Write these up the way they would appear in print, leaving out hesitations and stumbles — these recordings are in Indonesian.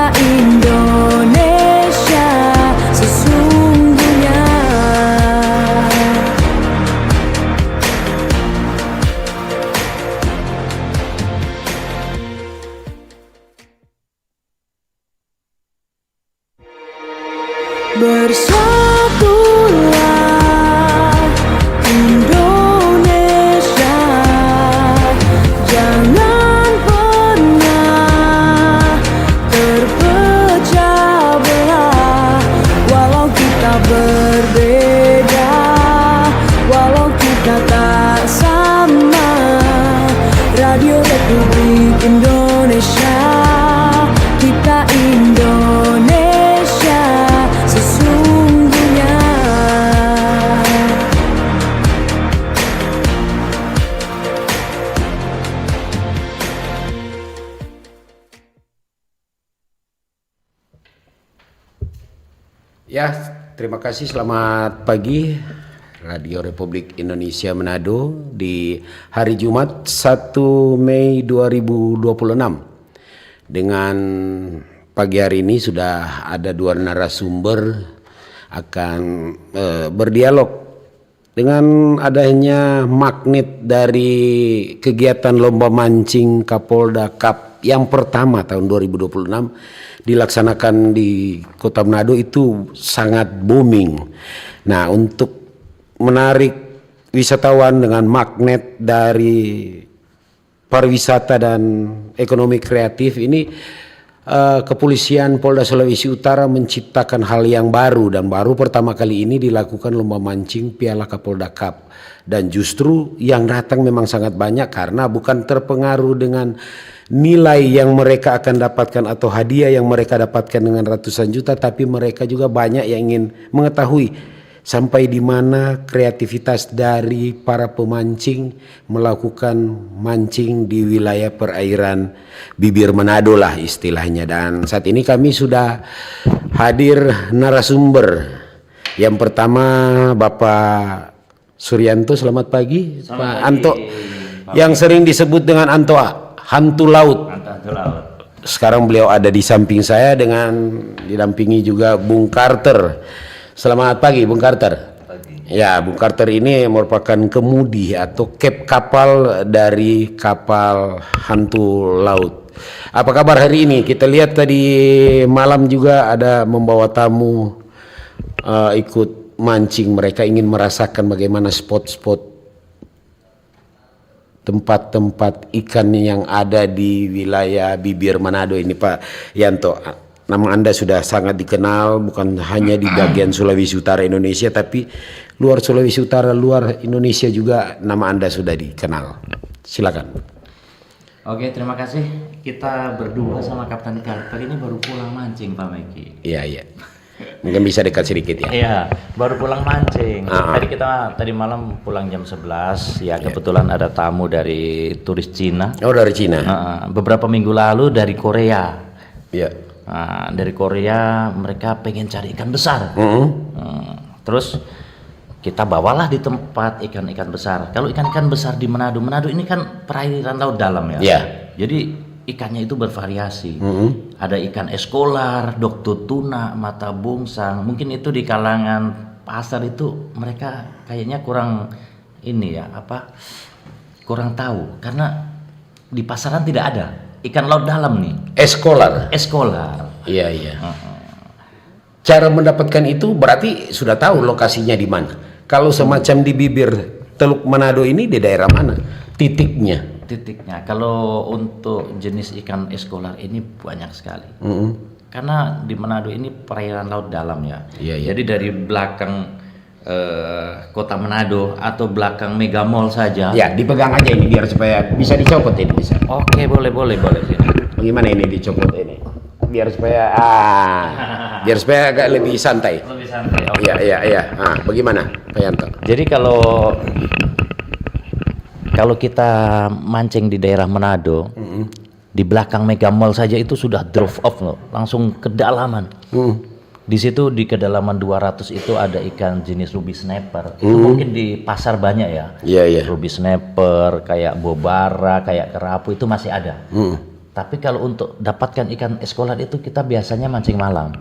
kita Indonesia sesungguhnya. Bersatulah Indonesia, jangan pernah terpecah belah. Walau kita berbeda, walau kita tak sama, Radio Republik Indonesia, kita Indonesia sesungguhnya. Ya, terima kasih. Selamat pagi Radio Republik Indonesia Manado di hari Jumat 1 Mei 2026. Dengan pagi hari ini sudah ada dua narasumber akan berdialog dengan adanya magnet dari kegiatan lomba mancing Kapolda Cup yang pertama tahun 2026 dilaksanakan di Kota Manado. Itu sangat booming. Nah, untuk menarik wisatawan dengan magnet dari pariwisata dan ekonomi kreatif ini, Kepolisian Polda Sulawesi Utara menciptakan hal yang baru, dan baru pertama kali ini dilakukan lomba mancing Piala Kapolda Cup. Dan justru yang datang memang sangat banyak karena bukan terpengaruh dengan nilai yang mereka akan dapatkan atau hadiah yang mereka dapatkan dengan ratusan juta, tapi mereka juga banyak yang ingin mengetahui sampai di mana kreativitas dari para pemancing melakukan mancing di wilayah perairan bibir Manado lah istilahnya. Dan saat ini kami sudah hadir narasumber. Yang pertama Bapak Suryanto, selamat pagi. Selamat Pak pagi, Anto, Pak. yang sering disebut dengan Anto, hantu laut. Hantu laut. Sekarang beliau ada di samping saya dengan didampingi juga Bung Carter. Selamat pagi Bung Carter. Pagi. Ya, Bung Carter ini merupakan kemudi atau kapal dari kapal hantu laut. Apa kabar hari ini? Kita lihat tadi malam juga ada membawa tamu ikut mancing. Mereka ingin merasakan bagaimana spot-spot tempat-tempat ikan yang ada di wilayah bibir Manado ini, Pak Yanto. Nama Anda sudah sangat dikenal bukan hanya di bagian Sulawesi Utara Indonesia, tapi luar Sulawesi Utara, luar Indonesia juga nama Anda sudah dikenal. Silakan. Oke, terima kasih. Kita berdua sama Kapten Carter ini baru pulang mancing, Pak Meki. Iya, iya. Mungkin bisa dekat sedikit ya. Iya, baru pulang mancing. Ah. Tadi malam pulang jam 11. Ya, kebetulan ada tamu dari turis Cina. Oh, dari Cina. Beberapa minggu lalu dari Korea. Iya. Nah, dari Korea mereka pengen cari ikan besar. Terus kita bawalah di tempat ikan-ikan besar. Kalau ikan-ikan besar di Manado ini kan perairan laut dalam ya. Iya. Jadi ikannya itu bervariasi. Ada ikan eskolar, dokto tuna, mata bungsang. Mungkin itu di kalangan pasar itu mereka kayaknya kurang ini ya, kurang tahu karena di pasaran tidak ada ikan laut dalam nih. Eskolar. Iya, iya. Cara mendapatkan itu berarti sudah tahu lokasinya di mana. Kalau semacam di bibir Teluk Manado ini di daerah mana titiknya? Kalau untuk jenis ikan eskolar ini banyak sekali. Karena di Manado ini perairan laut dalam ya. Iya, iya. Jadi dari belakang kota Manado atau belakang Mega Mall saja. Ya, dipegang aja ini biar supaya bisa dicopot ini bisa. Oke, boleh sini. Bagaimana ini dicopot ini? Biar supaya agak lebih santai. Lebih santai. Oke. Iya. Bagaimana, Pak Yanto? Jadi kalau kita mancing di daerah Manado, di belakang Mega Mall saja itu sudah drop off loh, langsung kedalaman. Di situ di kedalaman 200 itu ada ikan jenis ruby snapper. Itu mungkin di pasar banyak ya. Iya. Ruby snapper, kayak bobara, kayak kerapu itu masih ada. Tapi kalau untuk dapatkan ikan eskolar itu kita biasanya mancing malam.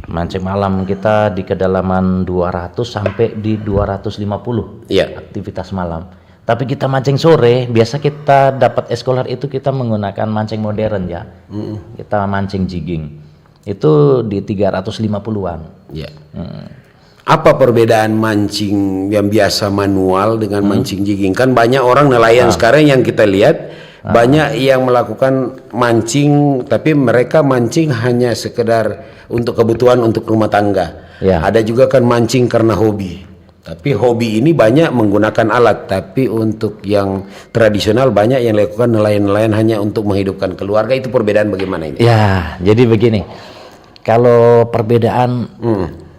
Mancing malam kita di kedalaman 200 sampai di 250 Iya. aktivitas malam. Tapi kita mancing sore, biasa kita dapat eskolar itu kita menggunakan mancing modern ya. Kita mancing jigging. Itu di 350-an. Iya. Apa perbedaan mancing yang biasa manual dengan mancing jigging? Kan banyak orang nelayan sekarang yang kita lihat banyak yang melakukan mancing, tapi mereka mancing hanya sekedar untuk kebutuhan untuk rumah tangga. Ya. Ada juga kan mancing karena hobi. Tapi hobi ini banyak menggunakan alat, tapi untuk yang tradisional banyak yang lakukan nelayan-nelayan hanya untuk menghidupkan keluarga. Itu perbedaan bagaimana ini? Ya, jadi begini. Kalau perbedaan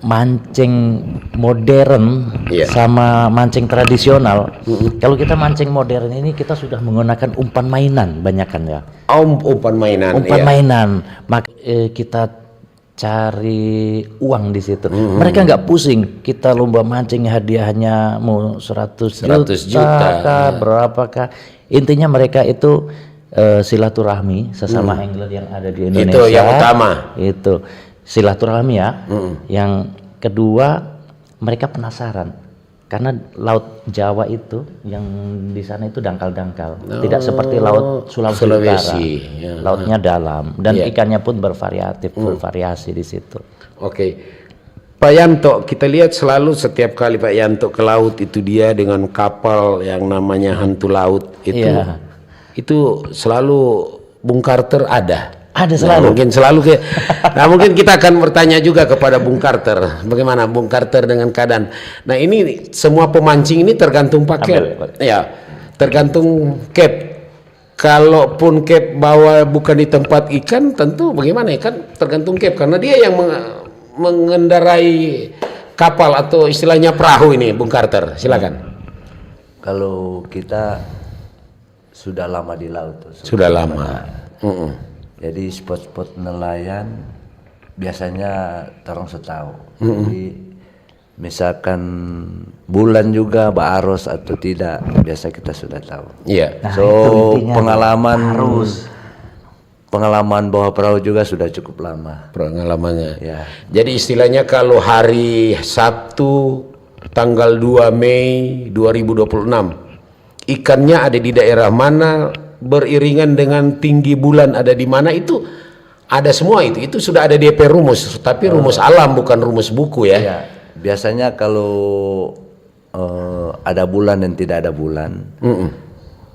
mancing modern Iya. sama mancing tradisional, kalau kita mancing modern ini kita sudah menggunakan umpan mainan banyakan ya. Umpan mainan. Umpan iya. mainan, kita cari uang di situ. Mereka nggak pusing. Kita lomba mancing hadiahnya mau 100 juta, kah, berapakah. Intinya mereka itu silaturahmi sesama angler yang ada di Indonesia. Itu yang utama. Itu silaturahmi ya. Yang kedua mereka penasaran. Karena laut Jawa itu yang di sana itu dangkal-dangkal, tidak seperti laut Sulawesi Utara. Ya. Lautnya dalam dan Iya. ikannya pun bervariasi di situ. Oke, Pak Yanto, kita lihat selalu setiap kali Pak Yanto ke laut itu dia dengan kapal yang namanya hantu laut itu, Iya. itu selalu Bung Carter ada. Ada Nah, selalu. mungkin kita akan bertanya juga kepada Bung Carter, bagaimana Bung Carter dengan keadaan. Nah ini semua pemancing ini tergantung paket, ya, tergantung cap. Kalaupun cap bawa bukan di tempat ikan, tentu bagaimana ya kan tergantung cap karena dia yang mengendarai kapal atau istilahnya perahu ini, Bung Carter. Silakan. Kalau kita sudah lama di laut, Sudah lama. jadi spot-spot nelayan biasanya terang setahu. Jadi misalkan bulan juga Baaros atau tidak, biasa kita sudah tahu. Iya. So pengalaman bawa perahu juga sudah cukup lama. Pengalamannya. Ya. Jadi istilahnya kalau hari Sabtu tanggal 2 Mei 2026 ikannya ada di daerah mana, beriringan dengan tinggi bulan ada di mana, itu ada semua itu sudah ada DP rumus, tapi rumus alam bukan rumus buku ya. Ya. Biasanya kalau ada bulan dan tidak ada bulan,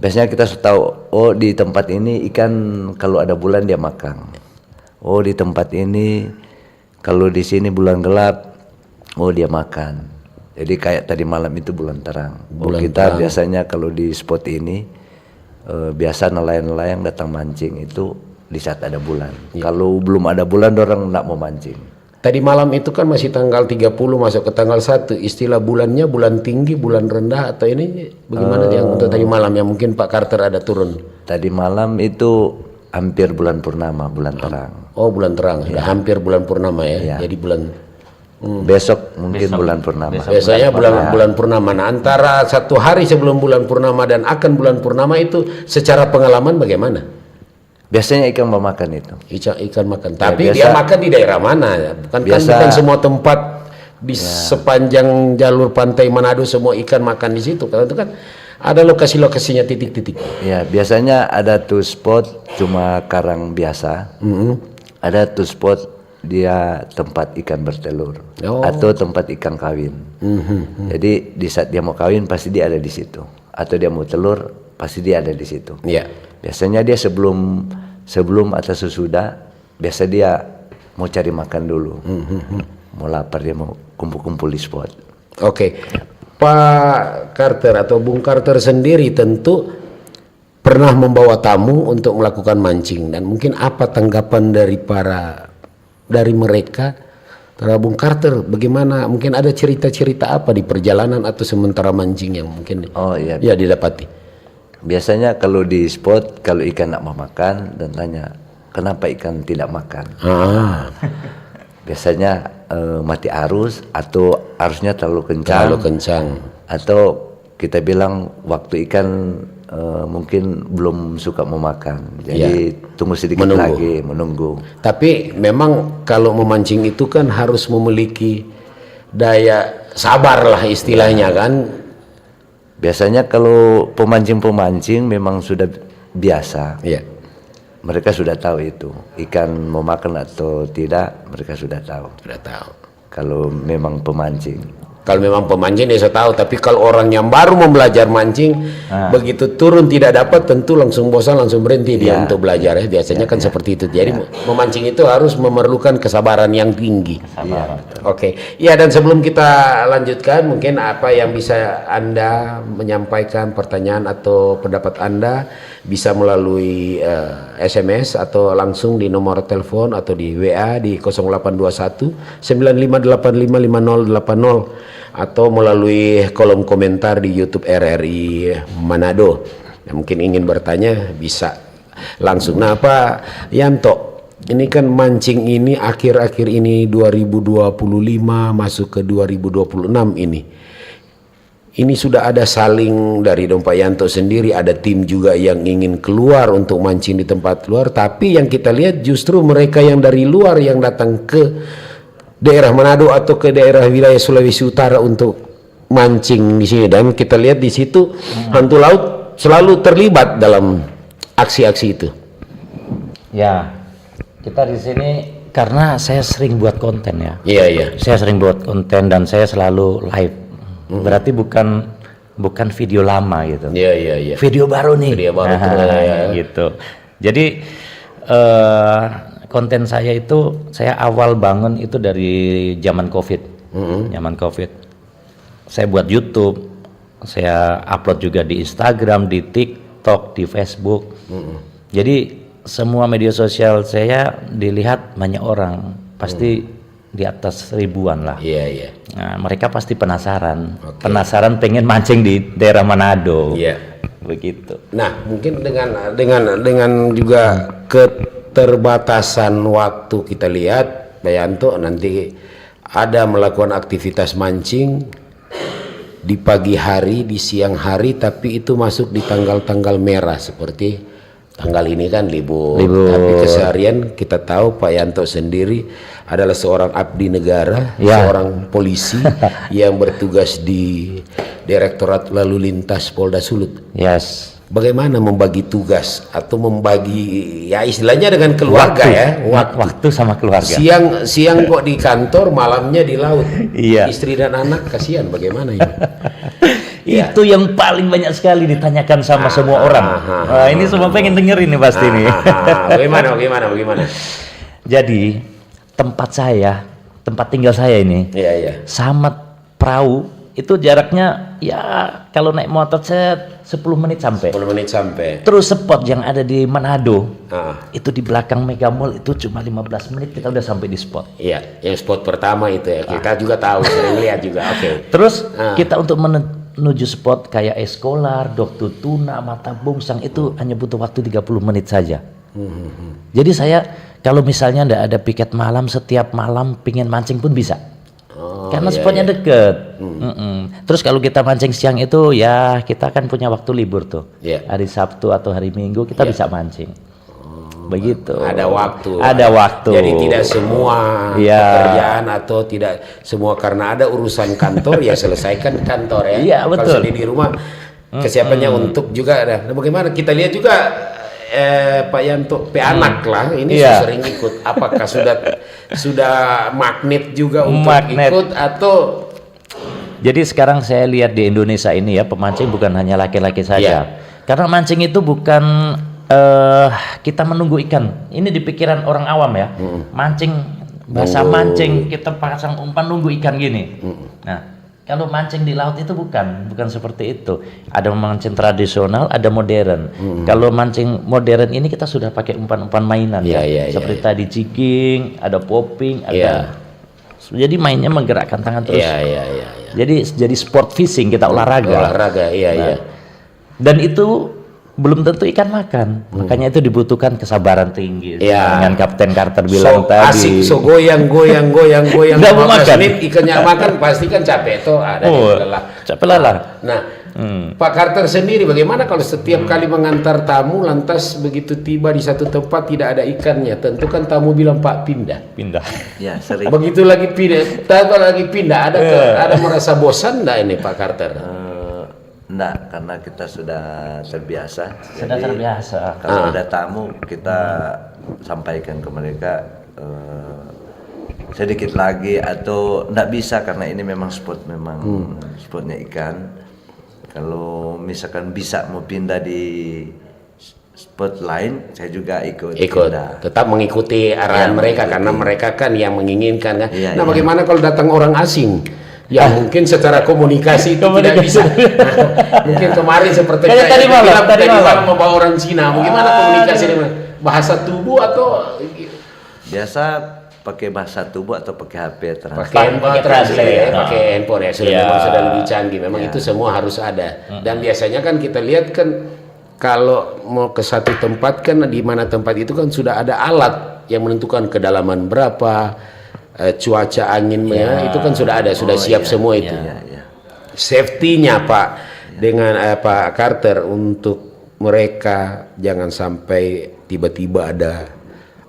biasanya kita sudah tahu, oh di tempat ini ikan kalau ada bulan dia makan. Oh di tempat ini kalau di sini bulan gelap, oh dia makan. Jadi kayak tadi malam itu bulan terang. Kita biasanya kalau di spot ini biasa nelayan-nelayan datang mancing itu di saat ada bulan. Kalau belum ada bulan orang enggak mau mancing. Tadi malam itu kan masih tanggal 30 masuk ke tanggal 1. Istilah bulannya bulan tinggi, bulan rendah atau ini bagaimana yang untuk tadi malam yang mungkin Pak Carter ada turun? Tadi malam itu hampir bulan purnama, bulan terang. Oh, bulan terang. Sudah hampir bulan purnama ya. Jadi bulan Besok mungkin bulan purnama. biasanya bulan purnama. Nah, antara satu hari sebelum bulan purnama dan akan bulan purnama itu secara pengalaman bagaimana? Biasanya ikan mau makan itu. Ikan makan. Tapi biasa- dia makan di daerah mana ya? Bukan semua tempat di sepanjang jalur pantai Manado semua ikan makan di situ. Karena itu kan ada lokasi-lokasinya titik-titik. Ya, biasanya ada tuh spot cuma karang biasa. Ada tuh spot dia tempat ikan bertelur atau tempat ikan kawin. Jadi di saat dia mau kawin pasti dia ada di situ, atau dia mau telur pasti dia ada di situ. Iya. Biasanya dia sebelum atau sesudah biasa dia mau cari makan dulu. Mau lapar dia mau kumpul-kumpul di spot. Oke. Pak Carter atau Bung Carter sendiri tentu pernah membawa tamu untuk melakukan mancing, dan mungkin apa tanggapan dari mereka terhadap Bung Carter, bagaimana, mungkin ada cerita-cerita apa di perjalanan atau sementara mancing yang mungkin ya didapati? Biasanya kalau di spot kalau ikan nak mau makan dan tanya kenapa ikan tidak makan. Biasanya mati arus atau arusnya terlalu kencang. Terlalu kencang. Atau kita bilang waktu ikan mungkin belum suka memakan. Jadi tunggu sedikit Menunggu. lagi, menunggu. Tapi memang kalau memancing itu kan harus memiliki daya sabar lah istilahnya kan. Biasanya kalau pemancing-pemancing memang sudah biasa. Iya. Mereka sudah tahu itu. Ikan mau makan atau tidak, mereka sudah tahu. Sudah tahu. Kalau memang pemancing. Kalau memang pemancing dia sudah tahu, tapi kalau orang yang baru mau belajar mancing, begitu turun tidak dapat tentu langsung bosan, langsung berhenti dia untuk belajar ya. Biasanya kan seperti itu. Jadi memancing itu harus memerlukan kesabaran yang tinggi. Oke. Ya, dan sebelum kita lanjutkan, mungkin apa yang bisa Anda menyampaikan pertanyaan atau pendapat Anda bisa melalui SMS atau langsung di nomor telepon atau di WA di 0821 95855080 atau melalui kolom komentar di YouTube RRI Manado. Yang mungkin ingin bertanya bisa langsung. Nah, Pak Yanto, ini kan mancing ini akhir-akhir ini 2025 masuk ke 2026 ini. Ini sudah ada saling dari Pak Yanto sendiri, ada tim juga yang ingin keluar untuk mancing di tempat luar, tapi yang kita lihat justru mereka yang dari luar yang datang ke daerah Manado atau ke daerah wilayah Sulawesi Utara untuk mancing di sini, dan kita lihat di situ hantu laut selalu terlibat dalam aksi-aksi itu. Ya, kita di sini karena saya sering buat konten ya. Iya, iya. Saya sering buat konten dan saya selalu live. Berarti bukan video lama gitu. Iya, iya, iya. Video baru nih. Video baru gitu. Jadi konten saya itu saya awal bangun itu dari zaman COVID. Zaman COVID. Saya buat YouTube, saya upload juga di Instagram, di TikTok, di Facebook. Jadi semua media sosial saya dilihat banyak orang, pasti di atas ribuan lah. Iya, iya. Nah, mereka pasti penasaran, penasaran pengen mancing di daerah Manado. Iya. Begitu. Nah, mungkin dengan juga keterbatasan waktu kita lihat, Pak Yanto nanti ada melakukan aktivitas mancing di pagi hari, di siang hari, tapi itu masuk di tanggal-tanggal merah seperti tanggal ini kan libur. Tapi keseharian kita tahu Pak Yanto sendiri adalah seorang abdi negara, seorang polisi yang bertugas di Direktorat Lalu Lintas Polda Sulut. Yes. Bagaimana membagi tugas atau membagi ya istilahnya dengan keluarga waktu sama keluarga. Siang kok di kantor, malamnya di laut. Iya. Istri dan anak kasihan, bagaimana ini? Itu yang paling banyak sekali ditanyakan sama semua orang. Ini semua pengen dengerin nih pasti nih. Bagaimana? Jadi tempat tinggal saya ini, sama perahu itu jaraknya ya kalau naik motor saya 10 menit sampai. 10 menit sampai. Terus spot yang ada di Manado itu di belakang Mega Mall itu cuma 15 menit kita udah sampai di spot. Iya, yang spot pertama itu ya. Kita juga tahu, sering lihat juga. Oke. Terus kita untuk menuju spot kayak Eskolar, Dokter Tuna, Mata Bungsang itu hanya butuh waktu 30 menit saja. Jadi saya kalau misalnya ndak ada piket malam, setiap malam pingin mancing pun bisa. Karena spotnya deket. Terus kalau kita mancing siang itu ya kita kan punya waktu libur tuh. Hari Sabtu atau hari Minggu kita bisa mancing. Begitu. Ada waktu. Jadi tidak semua pekerjaan atau tidak semua karena ada urusan kantor ya selesaikan kantor ya. Iya, betul. Kalau di rumah kesiapannya untuk juga ada. Nah, bagaimana kita lihat juga Pak Yanto anak lah ini sering ikut. Apakah sudah magnet juga untuk ikut atau? Jadi sekarang saya lihat di Indonesia ini ya pemancing bukan hanya laki-laki saja. Karena mancing itu bukan kita menunggu ikan. Ini di pikiran orang awam ya. Mancing, bahasa mancing kita pasang umpan nunggu ikan gini. Nah, kalau mancing di laut itu bukan seperti itu. Ada mancing tradisional, ada modern. Kalau mancing modern ini kita sudah pakai umpan-umpan mainan seperti tadi jigging, ada popping, ada. Jadi mainnya menggerakkan tangan terus. Jadi sport fishing kita olahraga. Dan itu belum tentu ikan makan, makanya itu dibutuhkan kesabaran tinggi. Dengan Kapten Carter bilang tadi. Asik, goyang. Nggak mau makan. Menit ikannya makan pasti kan capek tuh, ada lelah. Capek lelah. Nah, Pak Carter sendiri bagaimana kalau setiap kali mengantar tamu lantas begitu tiba di satu tempat tidak ada ikannya, tentu kan tamu bilang Pak pindah. Pindah. Ya sering. Begitu lagi pindah, ada merasa bosan enggak ini Pak Carter? Enggak, karena kita sudah terbiasa. Sudah Jadi, terbiasa. Kalau ada tamu kita sampaikan ke mereka sedikit lagi atau enggak bisa karena ini memang spotnya ikan. Kalau misalkan bisa mau pindah di spot lain, saya juga ikut pindah. Tetap mengikuti arahan mereka karena mereka kan yang menginginkan kan. Iya, nah, iya. bagaimana kalau datang orang asing? Ya mungkin secara komunikasi itu tidak bisa. Mungkin kemarin seperti Kayak tadi malam membawa orang Cina. Bagaimana komunikasi dengan bahasa tubuh atau Biasa pakai bahasa tubuh atau pakai HP pakai translate. pakai handphone ya sudah Iya. memang sudah lebih canggih. Memang itu semua harus ada. Dan biasanya kan kita lihat kan kalau mau ke satu tempat kan di mana tempat itu kan sudah ada alat yang menentukan kedalaman berapa, cuaca anginnya itu kan sudah ada, sudah siap semua itu. Safety-nya Pak dengan Pak Carter untuk mereka jangan sampai tiba-tiba ada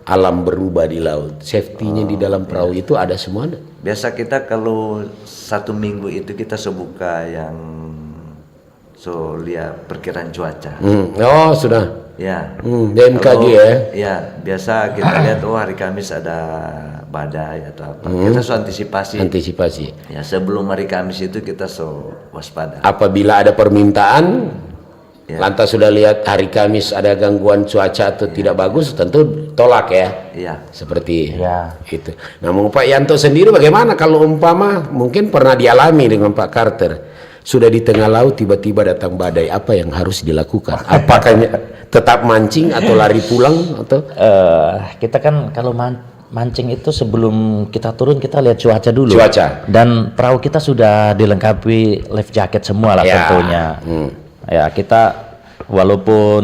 alam berubah di laut. Safety-nya di dalam perahu itu ada semua. Biasa kita kalau 1 minggu itu kita sebuka yang lihat perkiraan cuaca. Oh sudah. Ya. BMKG ya. Ya, biasa kita lihat hari Kamis ada badai atau apa. Kita antisipasi. Antisipasi. Ya, sebelum hari Kamis itu kita waspada. Apabila ada permintaan, lantas sudah lihat hari Kamis ada gangguan cuaca atau tidak bagus, tentu tolak ya. Iya. Seperti itu. Nah, Pak Yanto sendiri bagaimana kalau umpama mungkin pernah dialami dengan Pak Carter? Sudah di tengah laut tiba-tiba datang badai, apa yang harus dilakukan? Apakah tetap mancing atau lari pulang atau? Kita kan kalau mancing itu sebelum kita turun kita lihat cuaca dulu. Cuaca. Dan perahu kita sudah dilengkapi life jacket semua lah tentunya. Ya kita walaupun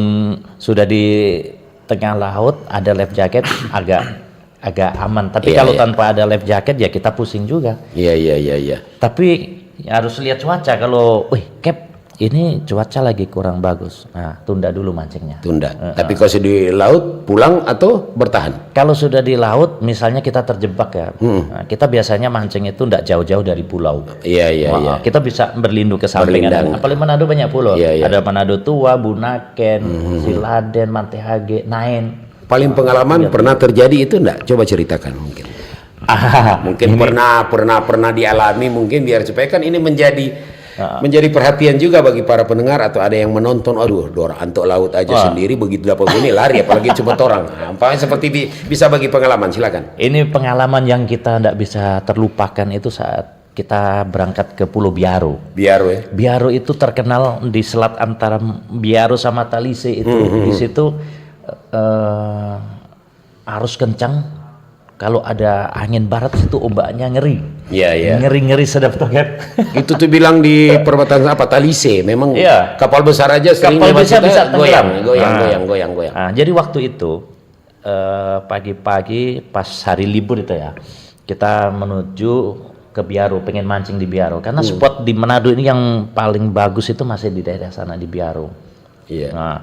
sudah di tengah laut ada life jacket agak aman. Tapi kalau tanpa ada life jacket ya kita pusing juga. Iya. Tapi harus lihat cuaca. Kalau, Cap, ini cuaca lagi kurang bagus. Nah, tunda dulu mancingnya. Tunda. Tapi kalau di laut pulang atau bertahan? Kalau sudah di laut, misalnya kita terjebak ya, nah, kita biasanya mancing itu tidak jauh-jauh dari pulau. Iya. Kita bisa berlindung ke samping. Apalagi Manado banyak pulau. Ada Manado Tua, Bunaken, Siladen, Mantehage, Naen. Paling pengalaman pernah terjadi itu enggak? Coba ceritakan mungkin. Mungkin pernah dialami, mungkin biar supaya kan ini menjadi perhatian juga bagi para pendengar atau ada yang menonton. Aduh, orang antok laut aja sendiri begitu dapat ini lari, apalagi cuma orang. Seperti bisa bagi pengalaman, silakan. Ini pengalaman yang kita tidak bisa terlupakan itu saat kita berangkat ke Pulau Biaro. Biaro ya. Biaro itu terkenal di selat antara Biaro sama Talise itu. Di situ arus kencang. Kalau ada angin barat itu ombaknya ngeri. Iya. Ngeri sedap tuh kan. Itu tuh bilang di perbatasan apa Talise, memang kapal besar aja sering bisa goyang. Nah, jadi waktu itu pagi-pagi pas hari libur itu ya, kita menuju ke Biaro, pengen mancing di Biaro karena spot di Manado ini yang paling bagus itu masih di daerah sana di Biaro. Iya. Nah,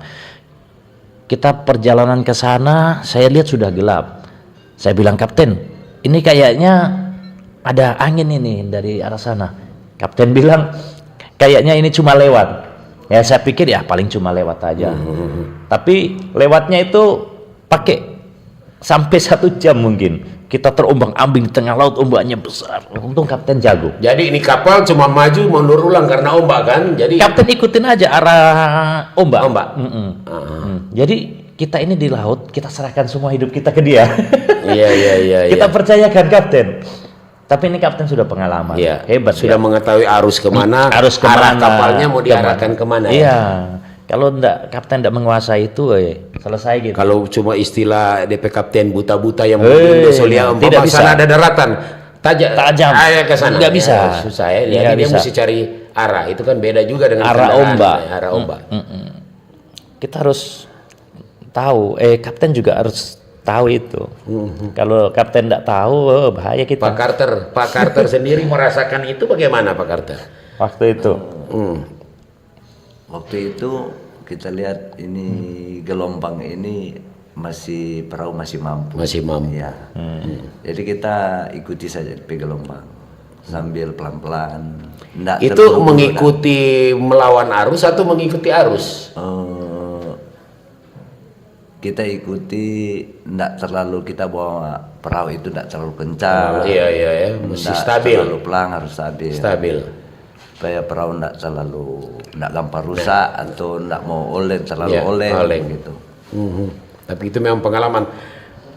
kita perjalanan ke sana, saya lihat sudah gelap. Saya bilang, Kapten, ini kayaknya ada angin ini dari arah sana. Kapten bilang, kayaknya ini cuma lewat. Ya saya pikir ya paling cuma lewat aja. Tapi lewatnya itu pakai sampai 1 jam mungkin. Kita terombang-ambing di tengah laut, ombaknya besar. Untung Kapten jago. Jadi ini kapal cuma maju mundur ulang karena ombak kan. Jadi Kapten ikutin aja arah ombak. Jadi kita ini di laut, kita serahkan semua hidup kita ke dia. Iya. Kita percayakan Kapten. Tapi ini Kapten sudah pengalaman, hebat. Sudah mengetahui arus kemana, arah kapalnya mau diarahkan kemana. Iya. Kalau Kapten tidak menguasai itu, selesai gitu. Kalau cuma istilah DP Kapten buta-buta yang tidak bisa ada daratan, tajam, ke sana. Nggak bisa. Susah ya. Jadi dia mesti cari arah. Itu kan beda juga dengan arah ombak. Arah ombak. Kita harus tahu, Kapten juga harus tahu itu. Kalau Kapten tidak tahu, bahaya kita. Pak Carter sendiri merasakan itu bagaimana Pak Carter? Waktu itu, Waktu itu kita lihat ini gelombang ini perahu masih mampu. Masih mampu. Ya. Jadi kita ikuti saja DP gelombang sambil pelan-pelan. Itu mengikuti melawan arus atau mengikuti arus? Kita ikuti, tidak terlalu kita bawa perahu itu tidak terlalu kencang. Iya, mesti stabil. Terlalu pelan, harus stabil. Stabil. Supaya perahu tidak gampang rusak atau tidak mau terlalu oleng gitu. Tapi itu memang pengalaman.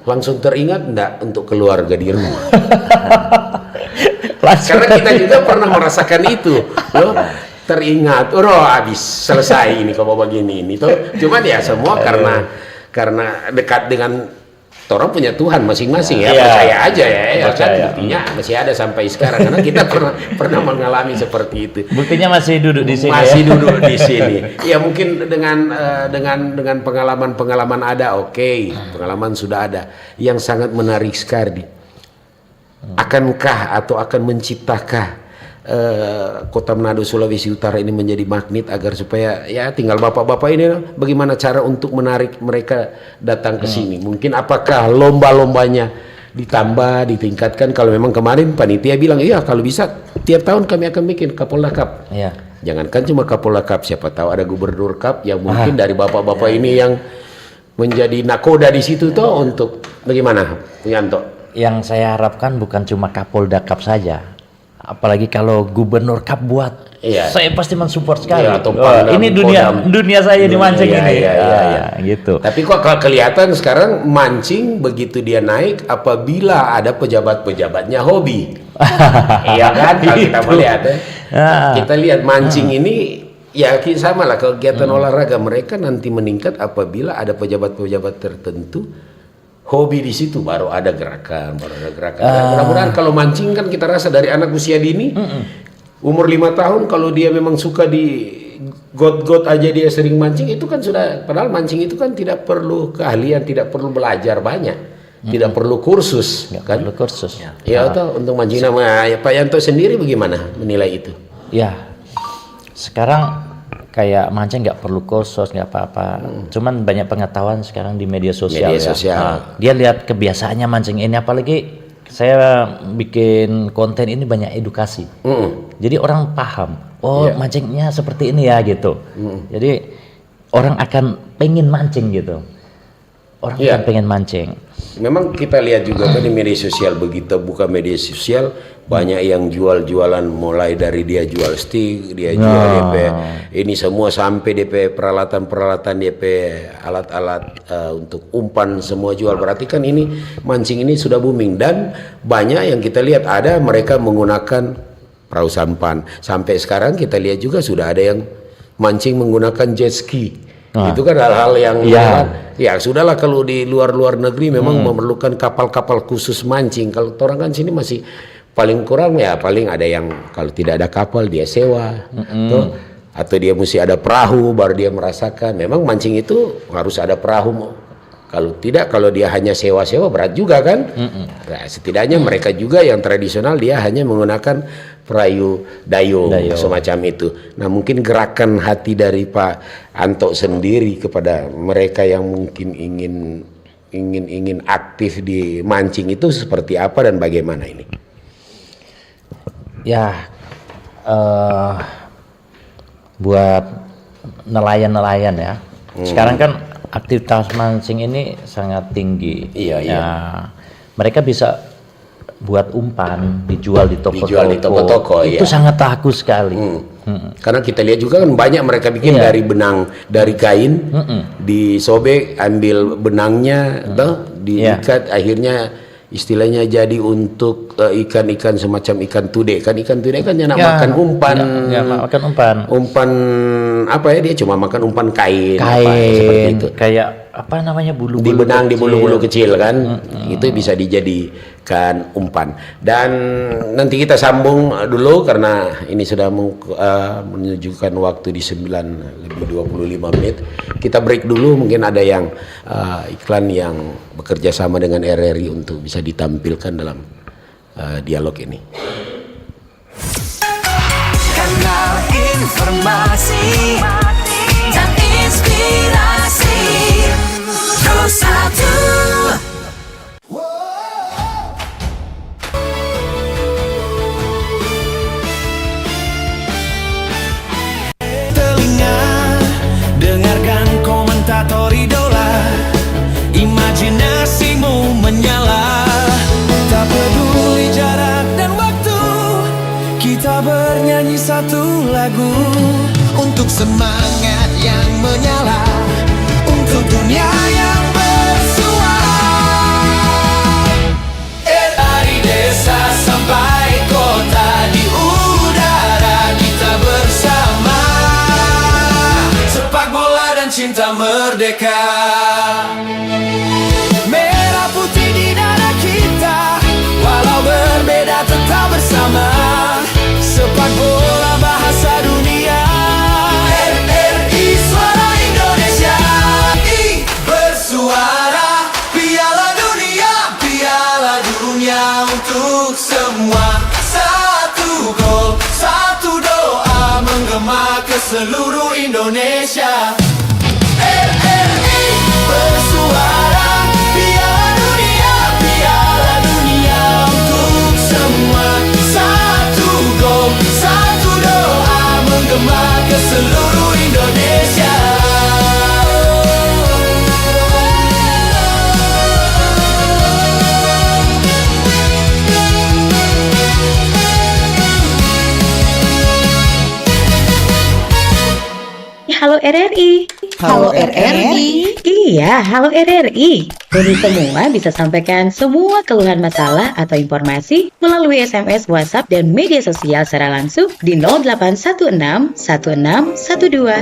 Langsung teringat enggak untuk keluarga di rumah? Karena kita juga pernah merasakan itu, loh. Teringat, habis selesai ini kalau begini ini tuh. Cuman ya semua karena dekat dengan orang punya Tuhan masing-masing ya, percaya aja ya kan, buktinya masih ada sampai sekarang karena kita pernah mengalami seperti itu. Buktinya masih duduk di sini. Masih duduk di sini. Ya mungkin dengan pengalaman ada, pengalaman sudah ada yang sangat menarik sekali. Akankah atau akan menciptakah Kota Manado Sulawesi Utara ini menjadi magnet agar supaya ya tinggal bapak-bapak ini bagaimana cara untuk menarik mereka datang ke sini? Mungkin apakah lomba-lombanya ditambah, ditingkatkan? Kalau memang kemarin panitia bilang iya kalau bisa tiap tahun kami akan bikin Kapolda Cup. Iya. Jangankan cuma Kapolda Cup, siapa tahu ada Gubernur Cup yang mungkin dari bapak-bapak ini yang menjadi nakoda di situ toh untuk bagaimana, Yanto? Yang saya harapkan bukan cuma Kapolda Cup saja. Apalagi kalau Gubernur Cup buat, saya pasti mensupport sekali. Iya, atau ini dunia saya dimancing ini. Gitu. Tapi kok kelihatan sekarang mancing begitu dia naik apabila ada pejabat-pejabatnya hobi. Iya kan? Kalau kita melihat kita lihat mancing ini ya sama lah kegiatan olahraga mereka nanti meningkat apabila ada pejabat-pejabat tertentu hobi di situ, baru ada gerakan. Mudah-mudahan kalau mancing kan kita rasa dari anak usia dini, umur 5 tahun kalau dia memang suka di got-got aja dia sering mancing, itu kan sudah, padahal mancing itu kan tidak perlu keahlian, tidak perlu belajar banyak, tidak perlu kursus, kan? Perlu kursus. Ya, atau untuk mancing ya, Pak Yanto sendiri bagaimana menilai itu? Ya, sekarang kayak mancing nggak perlu kursus, nggak apa-apa. Cuman banyak pengetahuan sekarang di media sosial. Dia lihat kebiasaannya mancing ini, apalagi saya bikin konten ini banyak edukasi. Jadi orang paham, mancingnya seperti ini ya gitu. Jadi orang akan pengen mancing gitu. Orang akan pengen mancing. Memang kita lihat juga kan di media sosial, begitu buka media sosial banyak yang jual-jualan, mulai dari dia jual stick, dia jual DP ini semua sampai DP peralatan DP alat-alat untuk umpan semua jual. Berarti kan ini mancing ini sudah booming dan banyak yang kita lihat ada mereka menggunakan perahu sampan. Sampai sekarang kita lihat juga sudah ada yang mancing menggunakan jet ski. Itu kan hal-hal yang ya sudahlah, kalau di luar negeri memang memerlukan kapal-kapal khusus mancing. Kalau orang kan sini masih paling kurang ya paling ada yang kalau tidak ada kapal dia sewa atau dia mesti ada perahu baru dia merasakan. Memang mancing itu harus ada perahu. Kalau tidak, kalau dia hanya sewa-sewa berat juga kan. Nah, setidaknya mereka juga yang tradisional dia hanya menggunakan perahu dayung semacam itu. Nah, mungkin gerakan hati dari Pak Anto sendiri kepada mereka yang mungkin ingin aktif di mancing itu seperti apa dan bagaimana ini? Ya, buat nelayan-nelayan ya. Sekarang kan aktivitas mancing ini sangat tinggi. Iya. Mereka bisa buat umpan, dijual di toko-toko. Itu sangat laku sekali. Karena kita lihat juga kan banyak mereka bikin dari benang, dari kain, disobek, ambil benangnya, diikat, akhirnya istilahnya jadi untuk ikan-ikan semacam ikan tude. Kan ikan tude kan nak makan umpan. Makan umpan. Umpan apa ya, dia cuma makan umpan kain seperti itu. Kayak apa namanya, bulu-bulu di benang kecil. Di bulu-bulu kecil kan. Itu bisa dijadikan umpan. Dan nanti kita sambung dulu karena ini sudah menunjukkan waktu di 9:25 menit. Kita break dulu, mungkin ada yang iklan yang bekerja sama dengan RRI untuk bisa ditampilkan dalam dialog ini. Kanal informasi inspirasi bersatu. Telinga, dengarkan komentator idola, imajinasimu menyala. Tak peduli jarak dan waktu, kita bernyanyi satu lagu. Untuk semangat yang menyala, untuk dunia yang bersuara. Dari desa sampai kota, di udara kita bersama. Sepak bola dan cinta merdeka. Merah putih di dada kita, walau berbeda tetap bersama. Sepak bola bahasa dunia. RRI suara Indonesia. Bersuara Piala Dunia untuk semua. Satu gol, satu doa menggema ke seluruh Indonesia. RRI bersuara Piala Dunia untuk semua. Satu gol, satu doa menggema ke seluruh Indonesia. Halo RRI. Halo RRI. Iya, halo RRI. Kami semua bisa sampaikan semua keluhan masalah atau informasi melalui SMS, WhatsApp, dan media sosial secara langsung di 0816 16 12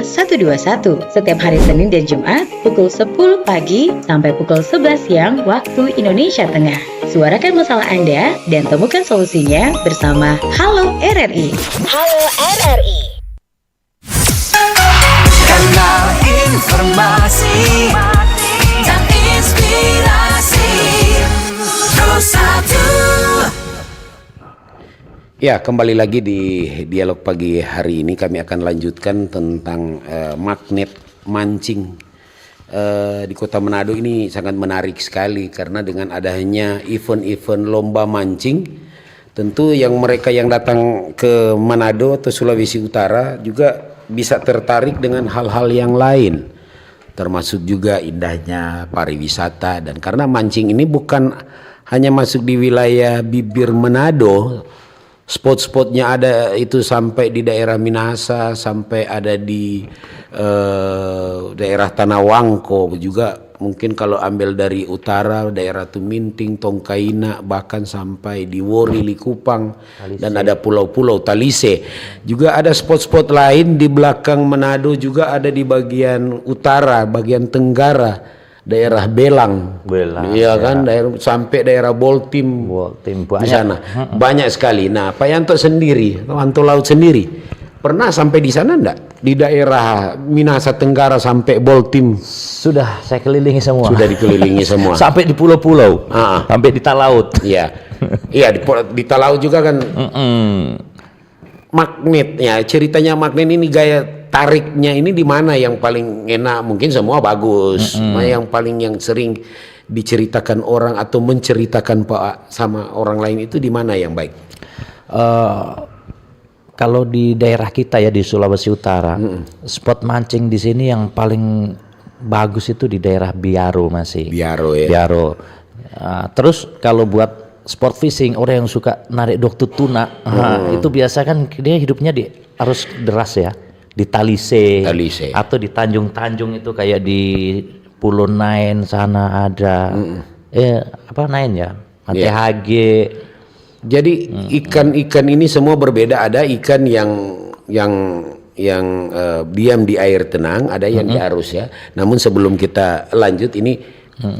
121 setiap hari Senin dan Jumat pukul 10 pagi sampai pukul 11 siang waktu Indonesia Tengah. Suarakan masalah Anda dan temukan solusinya bersama Halo RRI. Halo RRI. Kanal informasi dan inspirasi bersatu. Ya, kembali lagi di dialog pagi hari ini kami akan lanjutkan tentang magnet mancing. Di Kota Manado ini sangat menarik sekali karena dengan adanya event-event lomba mancing, tentu yang mereka yang datang ke Manado atau Sulawesi Utara juga bisa tertarik dengan hal-hal yang lain, termasuk juga indahnya pariwisata. Dan karena mancing ini bukan hanya masuk di wilayah bibir Manado, spot-spotnya ada itu sampai di daerah Minahasa, sampai ada di daerah Tanah Wangko juga. Mungkin kalau ambil dari utara daerah Tuminting, Tongkaina, bahkan sampai di Wori, Likupang, dan ada pulau-pulau Talise. Juga ada spot-spot lain di belakang Manado, juga ada di bagian utara, bagian tenggara, daerah Belang. Iya kan, daerah sampai daerah Boltim. Di sana banyak sekali. Nah, Pak Yanto sendiri, Yanto Laut sendiri, pernah sampai di sana enggak? Di daerah Minahasa Tenggara sampai Boltim. Sudah saya kelilingi semua. Sudah dikelilingi semua. Sampai di pulau-pulau. Sampai di Talaut. Iya. Iya, di Talaut juga kan. Magnet ya, ceritanya magnet ini gaya tariknya ini di mana yang paling enak? Mungkin semua bagus. Yang paling yang sering diceritakan orang atau menceritakan Pak sama orang lain itu di mana yang baik? Kalau di daerah kita ya di Sulawesi Utara, spot mancing di sini yang paling bagus itu di daerah Biaro masih. Biaro ya. Biaro. Terus kalau buat sport fishing, orang yang suka narik dokter tuna, itu biasa kan dia hidupnya di arus deras ya, di Talise. Atau di Tanjung-Tanjung itu kayak di Pulau Nain sana ada, apa Nain ya, Mantehage. Jadi ikan-ikan ini semua berbeda. Ada ikan yang diam di air tenang, ada yang di arus ya. Namun sebelum kita lanjut ini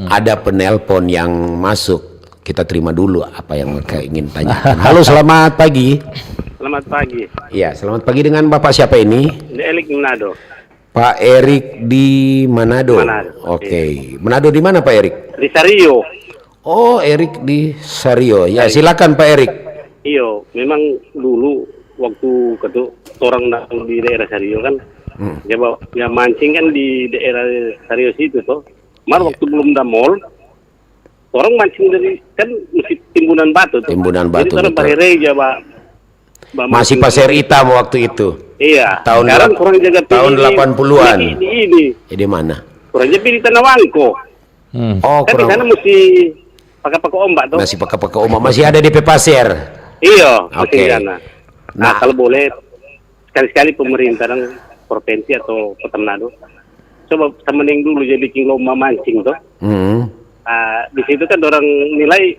ada penelpon yang masuk. Kita terima dulu apa yang mereka ingin tanyakan. Halo, selamat pagi. Selamat pagi. Iya, selamat pagi. Dengan Bapak siapa ini? Erik Manado. Pak Erik di Manado. Oke. Manado di mana Pak Erik? Di Sario. Oh, Erik di Sario. Ya, silakan Pak Erik. Iyo, memang dulu waktu orang datang di daerah Sario kan Ya mancing kan di daerah Sario situ toh. Waktu belum ada mall, orang mancing dari kan mesti timbunan batu tuh. Timbunan batu, Jadi orang betul. Parereja, Masih pasir hitam waktu itu. Iya. Tahun Sekarang kurang jaga tahun 80-an. Di ini. Di mana? Kurang jaga di Tanah Wangko. Oh, Kan di sana kurang. mesti pakai ombak tuh. Masih pakai umat, masih ada di pasir. Iya, Oke. masih di sana. Nah, Nah. kalau boleh sekali-sekali pemerintah dan provinsi atau Kota Manado coba temenin dulu jadi bikin lomba mancing tuh. Hmm. Di situ kan orang nilai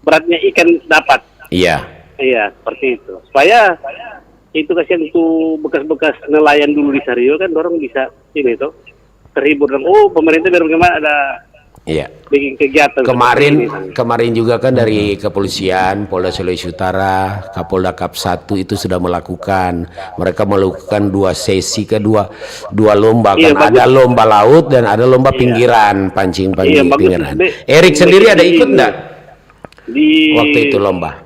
beratnya ikan dapat. Iya. Iya, seperti itu. Supaya itu kasihan tuh bekas-bekas nelayan dulu di Sario kan orang bisa ini tuh terhibur dan pemerintah biar bagaimana ada Iya. bikin kegiatan seperti ini. Kemarin juga kan dari kepolisian Polda Sulawesi Utara, Kapolda Kap 1 itu sudah melakukan. Mereka melakukan dua sesi dua lomba Iya, kan. bagus. Ada lomba laut dan ada lomba pinggiran, pancing Iya, bagus. pinggiran. Erik sendiri ada ikut enggak Di waktu itu lomba?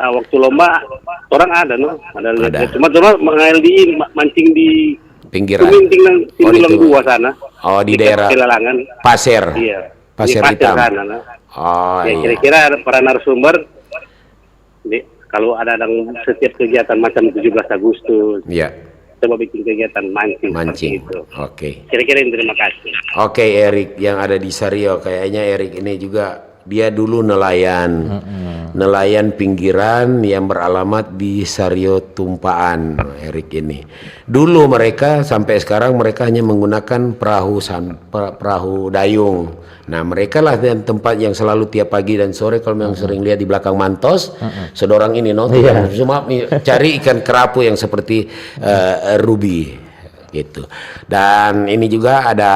waktu lomba orang ada Ada. lihat. Cuma mengail di mancing di Pinggiran. Kuminting dan Sinulang itu. 2 sana. Oh, di daerah Pelalangan. Pasir. Iya. Pasir Di hitam. sana, Oh, Ya, iya. kira-kira para narasumber kalau ada setiap kegiatan macam 17 Agustus Iya, coba bikin kegiatan mancing. mancing. seperti itu. Oke. Kira-kira ini terima kasih. Oke, Erik yang ada di Sario, kayaknya Erik ini juga dia dulu nelayan, nelayan pinggiran yang beralamat di Sario Tumpaan. Erik ini, dulu mereka sampai sekarang mereka hanya menggunakan perahu dayung. Nah, mereka lah yang tempat yang selalu tiap pagi dan sore kalau memang sering lihat di belakang Mantos, sedorang ini, cuma cari ikan kerapu yang seperti ruby, gitu. Dan ini juga ada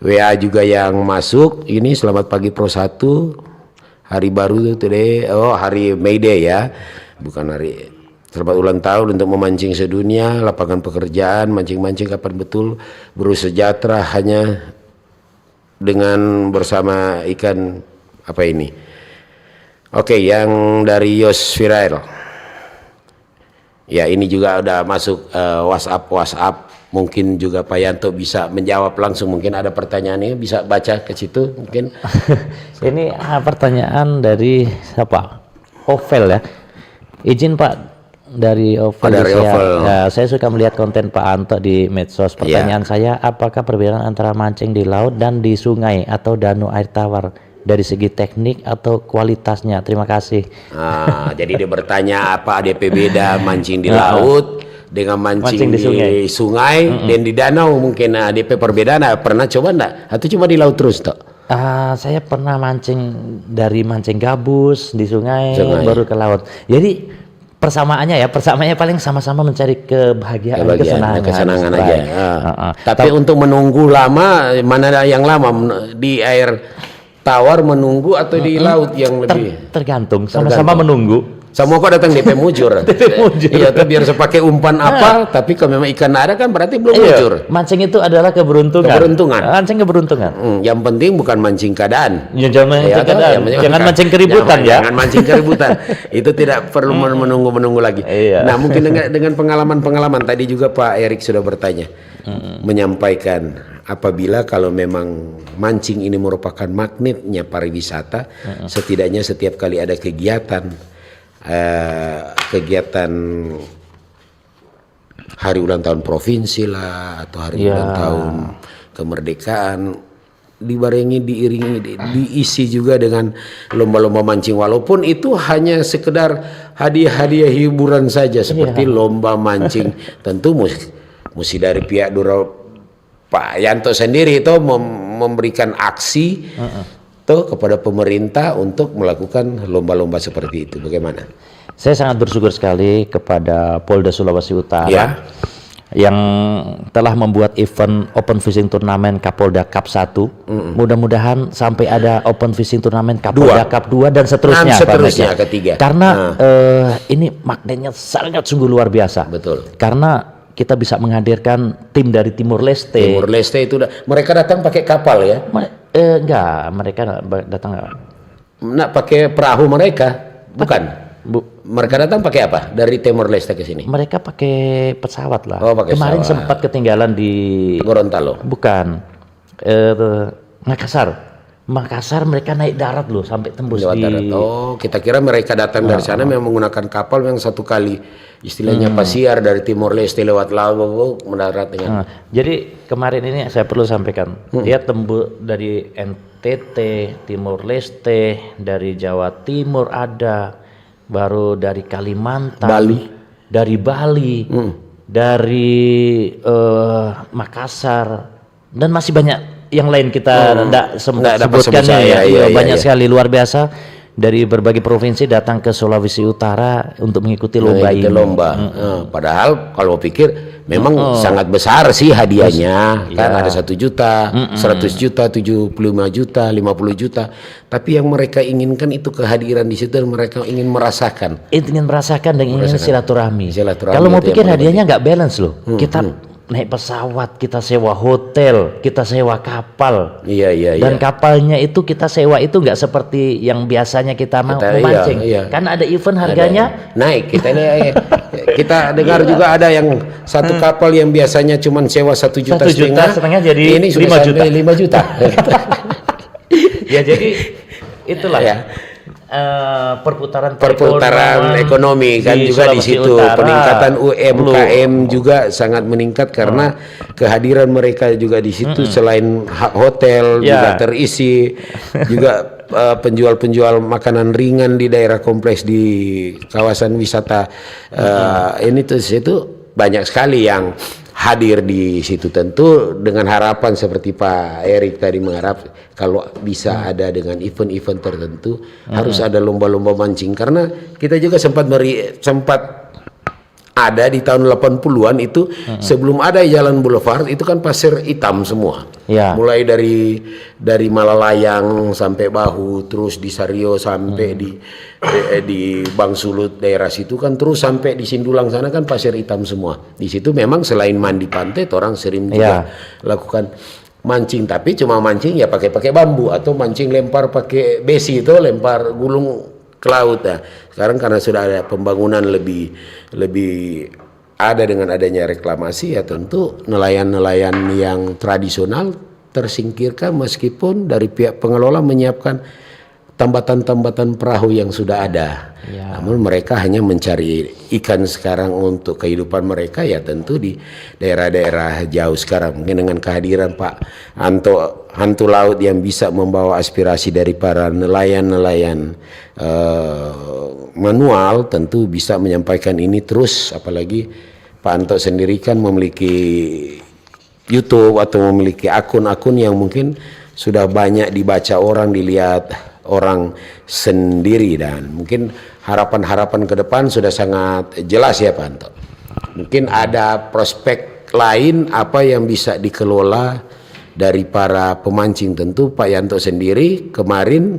WA juga yang masuk. Ini selamat pagi Pro 1. Hari baru today. Oh, hari May Day ya. Bukan hari. Selamat ulang tahun untuk memancing sedunia, lapangan pekerjaan, mancing-mancing kapan betul, bersejahtera hanya dengan bersama ikan apa ini. Oke, yang dari Yos Viral. Ya, ini juga udah masuk WhatsApp. Mungkin juga Pak Yanto bisa menjawab langsung. Mungkin ada pertanyaan ini bisa baca ke situ mungkin. Ini pertanyaan dari siapa? Ovel ya. Izin Pak dari Ovel. Dari Ovel. Ya, saya suka melihat konten Pak Anto di medsos. Pertanyaan saya, apakah perbedaan antara mancing di laut dan di sungai atau danau air tawar dari segi teknik atau kualitasnya? Terima kasih. Jadi dia bertanya apa DP beda mancing di laut dengan mancing di sungai dan di danau mungkin. DP perbedaan pernah coba enggak? Atau cuma di laut terus toh? Saya pernah mancing dari mancing gabus di sungai baru ke laut. Jadi persamaannya paling sama-sama mencari kebahagiaan, kesenangan aja. Tapi untuk menunggu lama, mana yang lama di air tawar menunggu atau di laut yang lebih? Tergantung, sama-sama menunggu. Semua kok datang DP mujur. Iya, tuh biar saya pakai umpan apa, tapi kalau memang ikan ada kan berarti belum mujur. Mancing itu adalah keberuntungan. Mancing keberuntungan. Yang penting bukan mancing keadaan. Jangan mancing keadaan. Jangan mancing keributan ya. Jangan mancing keributan. Itu tidak perlu menunggu lagi. Nah, mungkin dengan pengalaman tadi juga Pak Erik sudah bertanya, menyampaikan apabila kalau memang mancing ini merupakan magnetnya pariwisata, setidaknya setiap kali ada kegiatan hari ulang tahun provinsi lah atau hari ulang tahun kemerdekaan dibarengi diiringi diisi juga dengan lomba-lomba mancing, walaupun itu hanya sekedar hadiah-hadiah hiburan saja seperti lomba mancing. Tentu mesti dari pihak Pak Yanto sendiri itu memberikan aksi kepada pemerintah untuk melakukan lomba-lomba seperti itu. Bagaimana? Saya sangat bersyukur sekali kepada Polda Sulawesi Utara yang telah membuat event Open Fishing Turnamen Kapolda Cup 1. Mudah-mudahan sampai ada Open Fishing Turnamen Kapolda Cup 2 dan seterusnya. Ketiga. Karena ini magnetnya sangat sungguh luar biasa. Betul. Karena kita bisa menghadirkan tim dari Timur Leste. Timur Leste itu mereka datang pakai kapal ya? Enggak, mereka datang pakai perahu mereka, bukan? Mereka datang pakai apa? Dari Timor Leste ke sini? Mereka pakai pesawat lah. Oh, pakai Kemarin pesawat. sempat ketinggalan di Gorontalo. bukan Makassar. Makassar mereka naik darat loh sampai tembus Lewat di. darat. Oh, kita kira mereka datang dari sana memang menggunakan kapal yang satu kali istilahnya pasiar dari Timor Leste lewat laut mendarat dengan. Jadi kemarin ini saya perlu sampaikan, dia tembus dari NTT, Timor Leste, dari Jawa Timur ada, baru dari Kalimantan, Bali. dari Bali, dari Makassar, dan masih banyak yang lain kita tidak sempat Nggak dapat sebutkan sebut saya, ya. iya, Banyak iya. sekali luar biasa dari berbagai provinsi datang ke Sulawesi Utara untuk mengikuti lomba Mengikuti ini. lomba. Padahal kalau pikir memang sangat besar sih hadiahnya, kan ada 1 juta, 100 juta, 75 juta, 50 juta. Tapi yang mereka inginkan itu kehadiran di situ dan mereka ingin merasakan. Ingin merasakan dan ingin silaturahmi. Silaturahmi Kalau mau itu yang pikir paling hadiahnya nggak balance loh. Kita naik pesawat, kita sewa hotel, kita sewa kapal. Iya, iya, Dan iya. kapalnya itu kita sewa itu nggak seperti yang biasanya kita mau Kita- memancing. iya, iya. Kan ada event harganya Naik kita dengar juga ada yang satu kapal yang biasanya cuma sewa 1,5 1,5 juta jadi ini sudah 5 juta. sampai 5 juta. ya jadi itulah Ya. perputaran Perputaran ekonomi kan juga di Sulawesi situ. Utara. Peningkatan UMKM juga sangat meningkat karena kehadiran mereka juga di situ. Selain hotel Ya. juga terisi, juga penjual-penjual makanan ringan di daerah kompleks di kawasan wisata ini tuh situ banyak sekali yang hadir di situ, tentu dengan harapan seperti Pak Erik tadi mengharap kalau bisa ada dengan event-event tertentu harus ada lomba-lomba mancing, karena kita juga sempat ada di tahun 80-an itu sebelum ada Jalan Boulevard itu kan pasir hitam semua. Ya. Mulai dari Malalayang sampai Bahu, terus di Sario sampai di Bang Sulut daerah situ kan, terus sampai di Sindulang sana kan pasir hitam semua. Di situ memang selain mandi pantai orang sering juga lakukan mancing, tapi cuma mancing ya pakai bambu atau mancing lempar pakai besi itu, lempar gulung ke laut. Nah, sekarang karena sudah ada pembangunan lebih ada dengan adanya reklamasi, ya tentu nelayan-nelayan yang tradisional tersingkirkan meskipun dari pihak pengelola menyiapkan tambatan-tambatan perahu yang sudah ada. Namun mereka hanya mencari ikan sekarang untuk kehidupan mereka, ya tentu di daerah-daerah jauh sekarang. Mungkin dengan kehadiran Pak Hantu Laut yang bisa membawa aspirasi dari para nelayan-nelayan manual, tentu bisa menyampaikan ini terus. Apalagi Pak Anto sendiri kan memiliki YouTube atau memiliki akun-akun yang mungkin sudah banyak dibaca orang, dilihat orang sendiri, dan mungkin harapan-harapan ke depan sudah sangat jelas ya Pak Anto. Mungkin ada prospek lain apa yang bisa dikelola dari para pemancing. Tentu Pak Yanto sendiri kemarin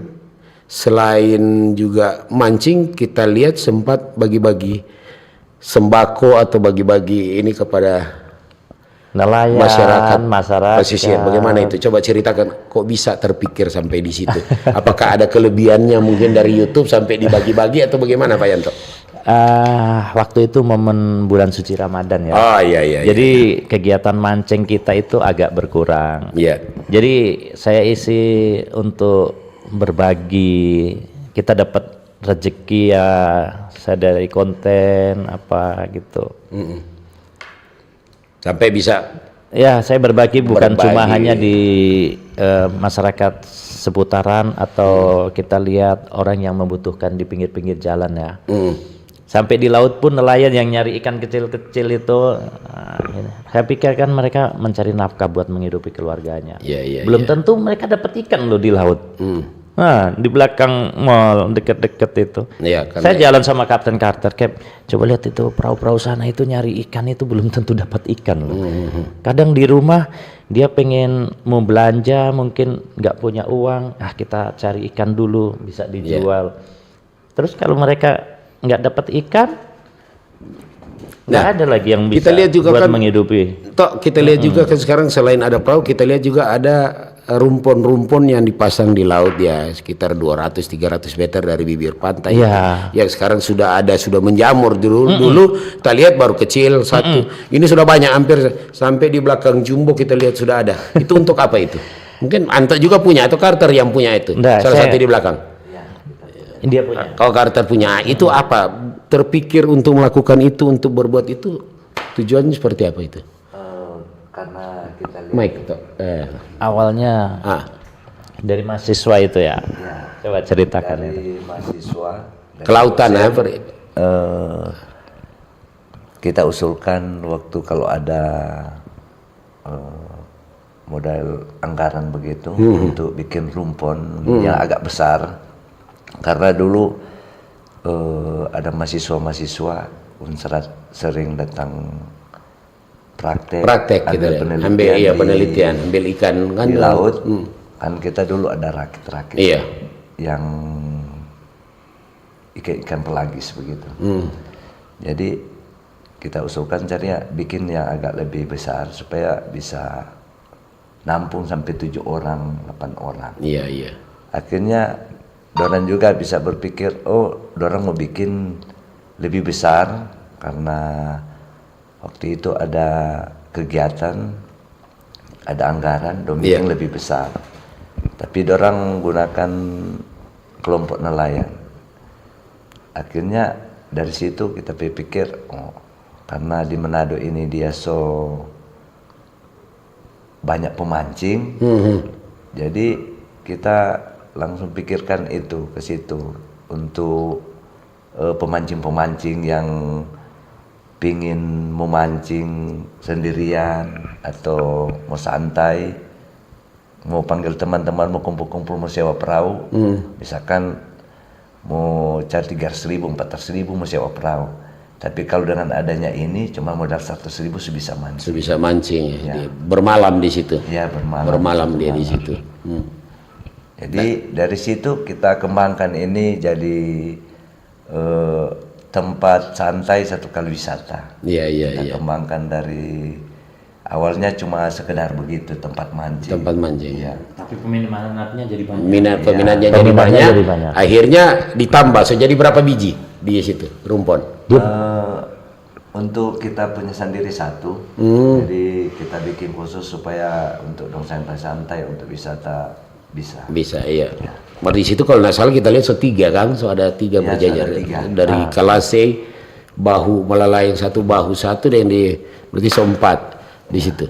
selain juga mancing, kita lihat sempat bagi-bagi sembako atau bagi-bagi ini kepada nelayan, masyarakat. pesisir. Bagaimana itu? Coba ceritakan, kok bisa terpikir sampai di situ? Apakah ada kelebihannya mungkin dari YouTube sampai dibagi-bagi atau bagaimana Pak Yanto? Waktu itu momen bulan suci Ramadan ya. Oh iya. Jadi kegiatan mancing kita itu agak berkurang. Iya. Jadi saya isi untuk berbagi. Kita dapat rezeki ya, saya dari konten apa gitu. Sampai bisa Ya, saya berbagi bukan Berbagi. cuma hanya di masyarakat seputaran atau kita lihat orang yang membutuhkan di pinggir-pinggir jalan ya. Sampai di laut pun nelayan yang nyari ikan kecil-kecil itu, saya pikir kan mereka mencari nafkah buat menghidupi keluarganya. Iya, Belum tentu mereka dapat ikan loh di laut. Nah, di belakang mall deket-deket itu. Iya, karena Saya jalan sama Kapten Carter, Cap, coba lihat itu perahu-perahu sana itu nyari ikan itu belum tentu dapat ikan loh. Kadang di rumah dia pengen mau belanja mungkin nggak punya uang, kita cari ikan dulu bisa dijual. Terus kalau mereka nggak dapat ikan, nggak Nah, ada lagi yang bisa kita lihat juga buat kan, menghidupi. kita lihat juga kan sekarang selain ada perahu, kita lihat juga ada rumpon-rumpon yang dipasang di laut ya sekitar 200-300 meter dari bibir pantai. Iya. Yang sekarang sudah menjamur dulu kita lihat baru kecil satu. Ini sudah banyak hampir sampai di belakang Jumbo kita lihat sudah ada. Itu untuk apa itu? Mungkin Anto juga punya atau Carter yang punya itu. Nggak, Salah satu di belakang. Dia punya. Kalau Carter punya itu apa? Terpikir untuk melakukan itu, untuk berbuat itu tujuannya seperti apa itu? Karena kita lihat Mike toh. Awalnya dari mahasiswa itu ya. Coba ceritakan itu. dari mahasiswa Kelautan ya. kita usulkan waktu kalau ada modal anggaran begitu untuk bikin rumpon yang agak besar, karena dulu ada mahasiswa-mahasiswa Unserat sering datang praktek gitu ya. ambil Penelitian, ambil ikan kan di laut. Kan kita dulu ada rakit-rakit Iya. yang ikan pelagis begitu. Jadi kita usulkan caranya bikin yang agak lebih besar supaya bisa nampung sampai 7 orang, 8 orang. Iya. Akhirnya dorang juga bisa berpikir, dorang mau bikin lebih besar karena waktu itu ada kegiatan, ada anggaran, bikin lebih besar. Tapi dorang gunakan kelompok nelayan. Akhirnya dari situ kita berpikir, karena di Manado ini dia banyak pemancing, jadi kita langsung pikirkan itu ke situ untuk pemancing-pemancing yang pingin memancing sendirian atau mau santai, mau panggil teman-teman, mau kumpul-kumpul, mau sewa perahu, misalkan mau cari 300.000, 400.000 mau sewa perahu. Tapi kalau dengan adanya ini cuma modal 100.000 sebisa mancing. Sebisa mancing ya. Dia bermalam di situ. Ya, bermalam. Bermalam dia di situ. Jadi dari situ kita kembangkan ini jadi tempat santai satu kali wisata. Iya. Kita kembangkan dari awalnya cuma sekedar begitu tempat mancing. Tempat mancing. Iya. Tapi peminatnya jadi banyak. Peminatnya jadi Peminatnya banyak. jadi banyak. Akhirnya ditambah. So jadi berapa biji di situ rumpon? Untuk kita punya sendiri satu, jadi kita bikin khusus supaya untuk dong santai-santai untuk wisata bisa. Bisa iya. Di situ kalau nggak salah kita lihat tiga kan, ada tiga Ya, berjajar ada 3. dari Kalase, bahu Malalayang satu, bahu satu, dan berarti 4 di situ.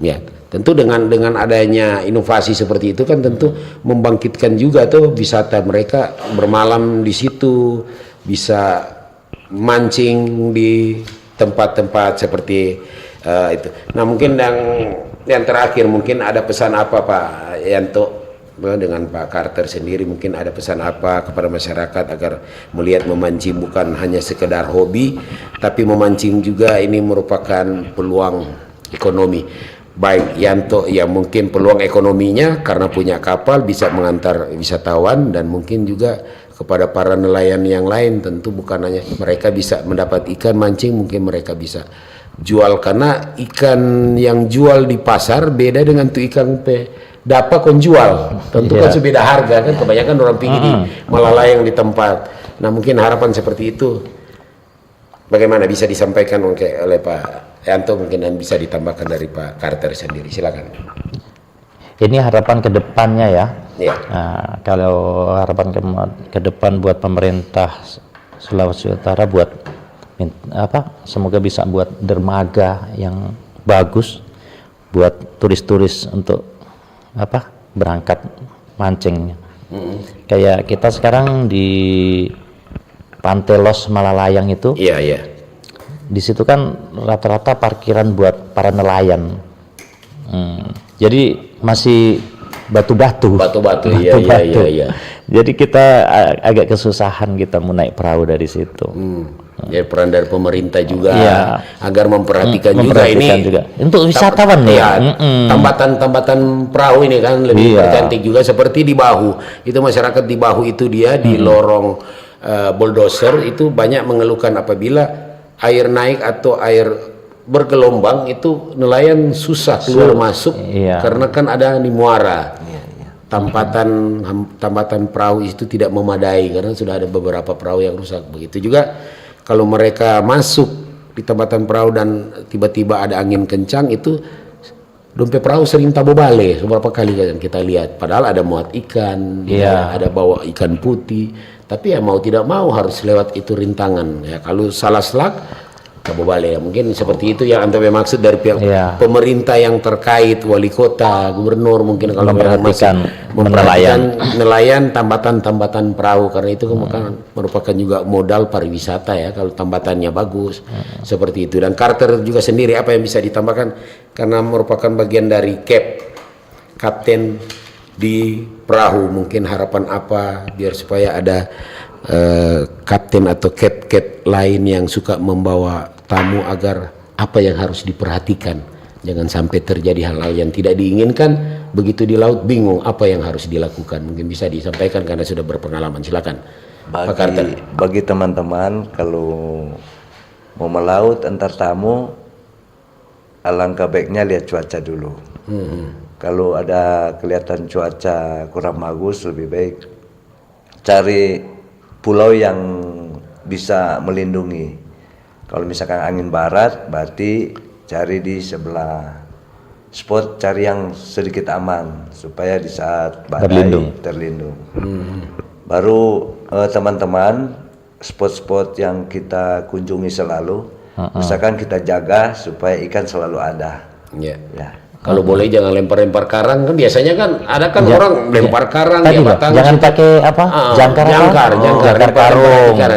Ya, tentu dengan adanya inovasi seperti itu kan tentu membangkitkan juga tuh wisata mereka bermalam di situ, bisa mancing di tempat-tempat seperti itu. Nah mungkin yang terakhir mungkin ada pesan apa Pak Yanto dengan Pak Carter sendiri, mungkin ada pesan apa kepada masyarakat agar melihat memancing bukan hanya sekedar hobi, tapi memancing juga ini merupakan peluang ekonomi. Baik Yanto yang mungkin peluang ekonominya karena punya kapal bisa mengantar wisatawan, dan mungkin juga kepada para nelayan yang lain tentu bukan hanya mereka bisa mendapat ikan mancing, mungkin mereka bisa jual, karena ikan yang jual di pasar beda dengan tuh ikan dapat kon jual, tentu kan sebeda harga kan, kebanyakan orang pergi di Malalayang di tempat. Nah mungkin harapan seperti itu bagaimana bisa disampaikan oleh Pak Yanto, mungkin dan bisa ditambahkan dari Pak Carter sendiri, silakan. Ini harapan ke depannya ya. Ya. Nah, kalau harapan ke depan buat pemerintah Sulawesi Utara buat semoga bisa buat dermaga yang bagus buat turis-turis untuk berangkat mancing. Kayak kita sekarang di Pantai Los Malalayang itu. Iya. Di situ kan rata-rata parkiran buat para nelayan. Jadi masih batu-batu. Iya. Jadi kita agak kesusahan kita mau naik perahu dari situ. Ya, peran dari pemerintah juga agar memperhatikan juga untuk wisatawan tambatan perahu ini kan lebih cantik juga, seperti di Bahu itu, masyarakat di Bahu itu dia di lorong bulldozer itu banyak mengeluhkan apabila air naik atau air bergelombang itu nelayan susah keluar masuk Iya. karena kan ada di muara. Tambatan perahu itu tidak memadai karena sudah ada beberapa perahu yang rusak. Begitu juga kalau mereka masuk di tambatan perahu dan tiba-tiba ada angin kencang, itu dompet perahu sering tabo bale beberapa kali kan kita lihat. Padahal ada muat ikan, ada bawa ikan putih, tapi ya mau tidak mau harus lewat itu rintangan. Ya kalau salah selak tabo bale. Ya, mungkin seperti itu yang Anda maksud dari pihak pemerintah yang terkait, wali kota, gubernur, mungkin kalau memperhatikan nelayan tambatan perahu, karena itu merupakan juga modal pariwisata ya kalau tambatannya bagus seperti itu. Dan Carter juga sendiri apa yang bisa ditambahkan karena merupakan bagian dari kapten di perahu, mungkin harapan apa biar supaya ada kapten atau cat lain yang suka membawa tamu agar apa yang harus diperhatikan, jangan sampai terjadi hal-hal yang tidak diinginkan. Begitu di laut bingung apa yang harus dilakukan, mungkin bisa disampaikan karena sudah berpengalaman. Silakan Pak Carter. Bagi teman-teman kalau mau melaut antar tamu, alangkah baiknya lihat cuaca dulu. Kalau ada kelihatan cuaca kurang bagus, lebih baik cari pulau yang bisa melindungi. Kalau misalkan angin barat, berarti cari di sebelah spot, cari yang sedikit aman supaya di saat badai terlindung. Baru teman-teman, spot-spot yang kita kunjungi selalu, misalkan kita jaga supaya ikan selalu ada. Ya. Kalau boleh jangan lempar-lempar karang, kan biasanya kan ada kan orang lempar karang Tadi batang. jangan pakai apa? Jangkar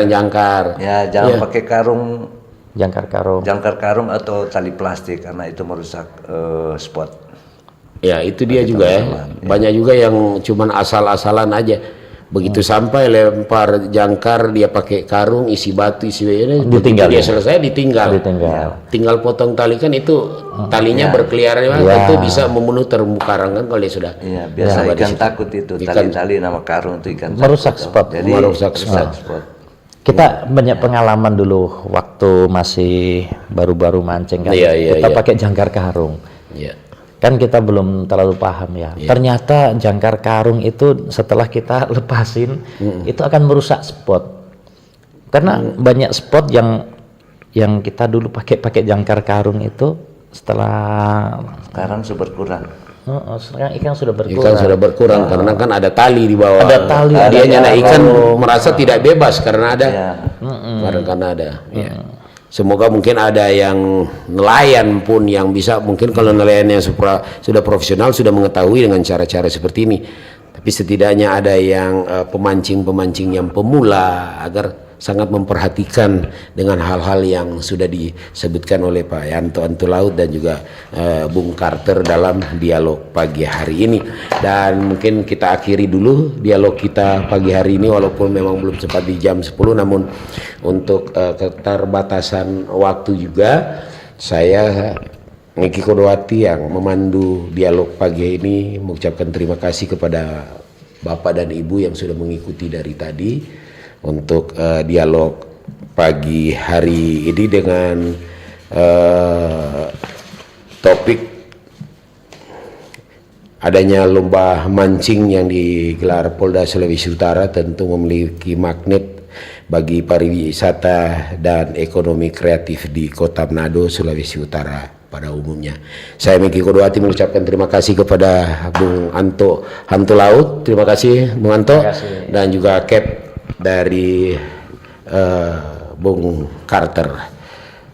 jangkar. Ya, jangan pakai Jangkar karung atau tali plastik karena itu merusak spot. Ya, itu dia juga ya. Banyak juga yang cuman asal-asalan aja. Begitu sampai lempar jangkar, dia pakai karung isi batu isi ini, ditinggal, dia selesai ditinggal. Tinggal potong tali kan itu talinya berkeliaran, itu bisa membunuh terumbu karang kan kalau dia sudah. Iya, biasa ikan takut itu tali-tali nama karung itu ikan merusak takut, spot. Jadi merusak spot. Kita banyak pengalaman dulu waktu masih baru-baru mancing kan. Kita pakai jangkar karung. Kan kita belum terlalu paham ya. Ternyata jangkar karung itu setelah kita lepasin itu akan merusak spot. Karena banyak spot yang kita dulu pakai jangkar karung itu setelah sekarang sudah berkurang. Sekarang ikan sudah berkurang. Ikan sudah berkurang karena kan ada tali di bawah. Ada tali. Dia nyana ikan merasa tidak bebas karena ada. Karena ada. Semoga mungkin ada yang nelayan pun yang bisa, mungkin kalau nelayan yang sudah profesional sudah mengetahui dengan cara-cara seperti ini. Tapi setidaknya ada yang pemancing-pemancing yang pemula agar sangat memperhatikan dengan hal-hal yang sudah disebutkan oleh Pak Yanto Antulaut dan juga Bung Carter dalam dialog pagi hari ini. Dan mungkin kita akhiri dulu dialog kita pagi hari ini walaupun memang belum sempat di jam 10, namun untuk keterbatasan waktu juga saya Niki Kodowati yang memandu dialog pagi ini mengucapkan terima kasih kepada Bapak dan Ibu yang sudah mengikuti dari tadi untuk dialog pagi hari ini dengan topik adanya lomba mancing yang digelar Polda Sulawesi Utara tentu memiliki magnet bagi pariwisata dan ekonomi kreatif di Kota Manado, Sulawesi Utara pada umumnya. Saya Niki Kodowati mengucapkan terima kasih kepada Bung Anto Hantulaut, terima kasih Bung Anto, dan juga Cap dari Bung Carter.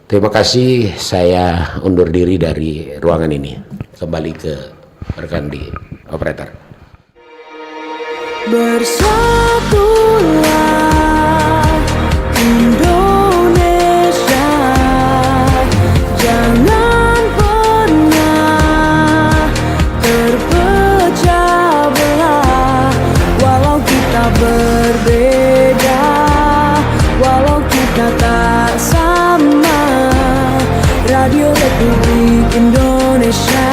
Terima kasih, saya undur diri dari ruangan ini. Kembali ke rekan di operator. Bersatulah Indonesia, jangan pernah terpecah belah. Walau kita berbeda, walau kita tak sama, Radio Republik Indonesia